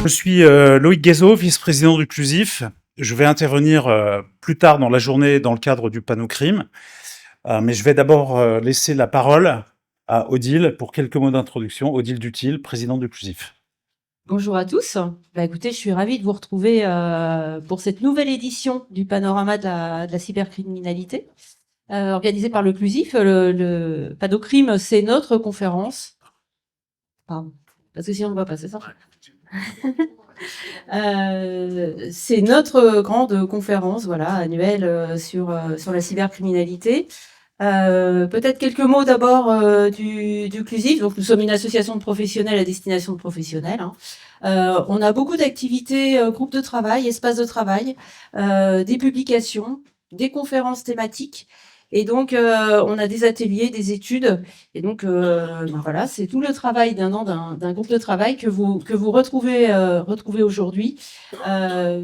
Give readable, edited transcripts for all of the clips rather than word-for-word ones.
Je suis Loïc Guézot, vice-président du CLUSIF. Je vais intervenir plus tard dans la journée dans le cadre du panneau crime. Mais je vais d'abord laisser la parole à Odile pour quelques mots d'introduction. Odile Dutil, présidente du CLUSIF. Bonjour à tous. Écoutez, je suis ravie de vous retrouver pour cette nouvelle édition du panorama de la cybercriminalité organisée par le CLUSIF. Le panneau crime, c'est notre conférence. Pardon, parce que sinon on ne voit pas, c'est ça. C'est notre grande conférence, voilà, annuelle sur la cybercriminalité. Peut-être quelques mots d'abord du CLUSIF. Donc, nous sommes une association de professionnels à destination de professionnels. On a beaucoup d'activités, groupes de travail, espaces de travail, des publications, des conférences thématiques. Et donc, on a des ateliers, des études. Et donc, voilà, c'est tout le travail d'un an d'un groupe de travail que vous retrouvez aujourd'hui.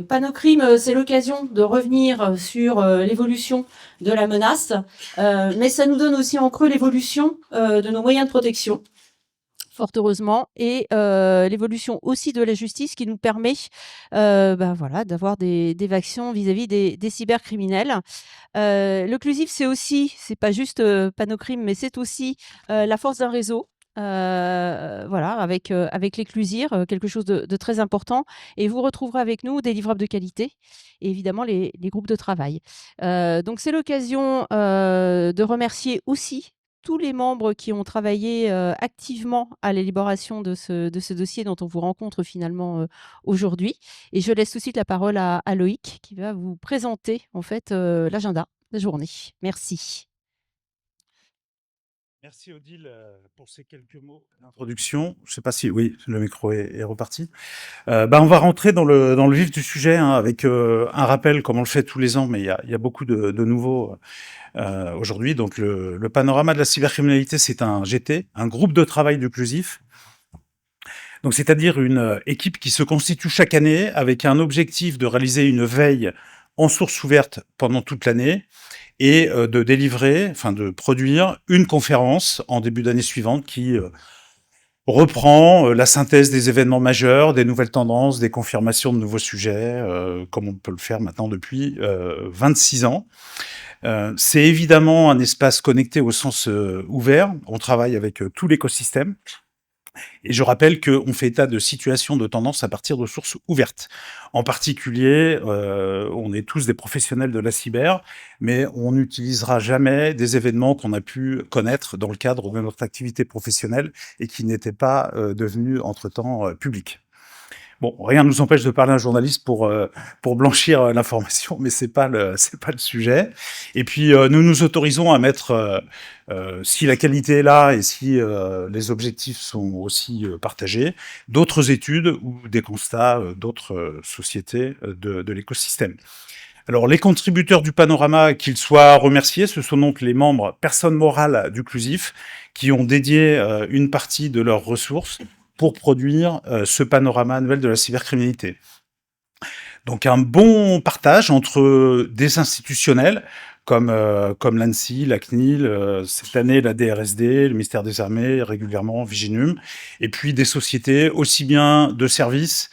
Panocrime, c'est l'occasion de revenir sur l'évolution de la menace, mais ça nous donne aussi en creux l'évolution de nos moyens de protection, fort heureusement, et l'évolution aussi de la justice qui nous permet voilà, d'avoir des actions vis-à-vis des cybercriminels. Le CLUSIF, c'est pas juste Panocrime, mais c'est aussi la force d'un réseau. Voilà, avec les CLUSIR, quelque chose de très important. Et vous retrouverez avec nous des livrables de qualité et évidemment les groupes de travail. Donc c'est l'occasion de remercier aussi tous les membres qui ont travaillé activement à l'élaboration de ce dossier dont on vous rencontre finalement aujourd'hui. Et je laisse tout de suite la parole à Loïc qui va vous présenter en fait l'agenda de la journée. Merci. Merci Odile pour ces quelques mots d'introduction. Je ne sais pas si, oui, le micro est reparti. On va rentrer dans le vif du sujet avec un rappel, comme on le fait tous les ans, mais il y a beaucoup de nouveaux aujourd'hui. Donc le panorama de la cybercriminalité, c'est un GT, un groupe de travail du CLUSIF. Donc c'est-à-dire une équipe qui se constitue chaque année avec un objectif de réaliser une veille en source ouverte pendant toute l'année et de produire une conférence en début d'année suivante qui reprend la synthèse des événements majeurs, des nouvelles tendances, des confirmations de nouveaux sujets, comme on peut le faire maintenant depuis 26 ans. C'est évidemment un espace connecté au sens ouvert. On travaille avec tout l'écosystème. Et je rappelle qu'on fait état de situations de tendance à partir de sources ouvertes. En particulier, on est tous des professionnels de la cyber, mais on n'utilisera jamais des événements qu'on a pu connaître dans le cadre de notre activité professionnelle et qui n'étaient pas devenus entre-temps publics. Bon, rien ne nous empêche de parler à un journaliste pour blanchir l'information, mais c'est pas le sujet. Et puis nous nous autorisons à mettre, si la qualité est là et si les objectifs sont aussi partagés, d'autres études ou des constats d'autres sociétés de l'écosystème. Alors, les contributeurs du panorama, qu'ils soient remerciés, ce sont donc les membres, personnes morales du CLUSIF, qui ont dédié une partie de leurs ressources pour produire ce panorama annuel de la cybercriminalité. Donc un bon partage entre des institutionnels comme l'ANSSI, la CNIL, cette année la DRSD, le ministère des Armées, régulièrement Viginum, et puis des sociétés aussi bien de services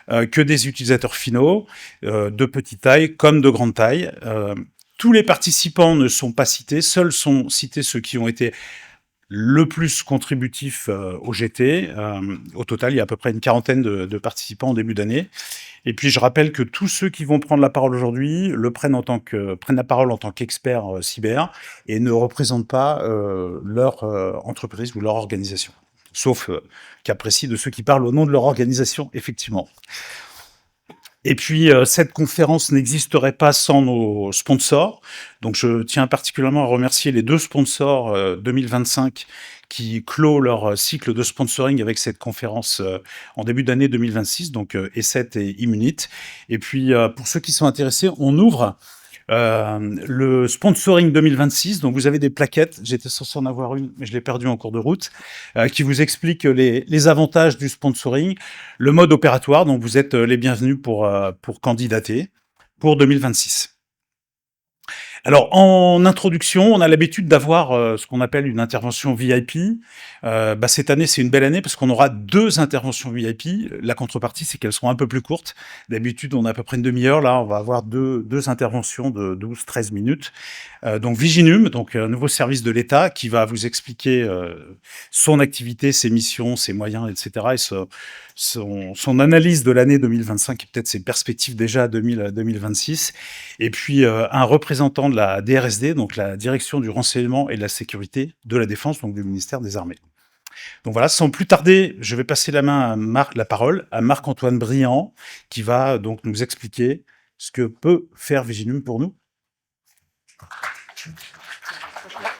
que des utilisateurs finaux, de petite taille comme de grande taille. Tous les participants ne sont pas cités, seuls sont cités ceux qui ont été le plus contributif au GT. Au total, il y a à peu près une quarantaine de participants en début d'année. Et puis, je rappelle que tous ceux qui vont prendre la parole aujourd'hui prennent la parole en tant qu'experts cyber et ne représentent pas leur entreprise ou leur organisation. Sauf cas précis de ceux qui parlent au nom de leur organisation, effectivement. Et puis, cette conférence n'existerait pas sans nos sponsors. Donc, je tiens particulièrement à remercier les 2 sponsors 2025 qui clôt leur cycle de sponsoring avec cette conférence en début d'année 2026, donc E7 et Immunit. Et puis, pour ceux qui sont intéressés, on ouvre le sponsoring 2026, donc vous avez des plaquettes, j'étais censé en avoir une, mais je l'ai perdue en cours de route, qui vous explique les avantages du sponsoring, le mode opératoire, donc vous êtes les bienvenus pour candidater pour 2026. Alors, en introduction, on a l'habitude d'avoir ce qu'on appelle une intervention VIP. Cette année, c'est une belle année parce qu'on aura 2 interventions VIP. La contrepartie, c'est qu'elles seront un peu plus courtes. D'habitude, on a à peu près une demi-heure. Là, on va avoir deux interventions de 12-13 minutes. Donc, Viginum, donc un nouveau service de l'État qui va vous expliquer son activité, ses missions, ses moyens, etc. et son analyse de l'année 2025 et peut-être ses perspectives déjà 2026. Et puis, un représentant de la DRSD, donc la Direction du renseignement et de la sécurité de la défense, donc du ministère des Armées. Donc voilà, sans plus tarder, je vais passer la parole à Marc-Antoine Briand, qui va donc nous expliquer ce que peut faire Viginum pour nous.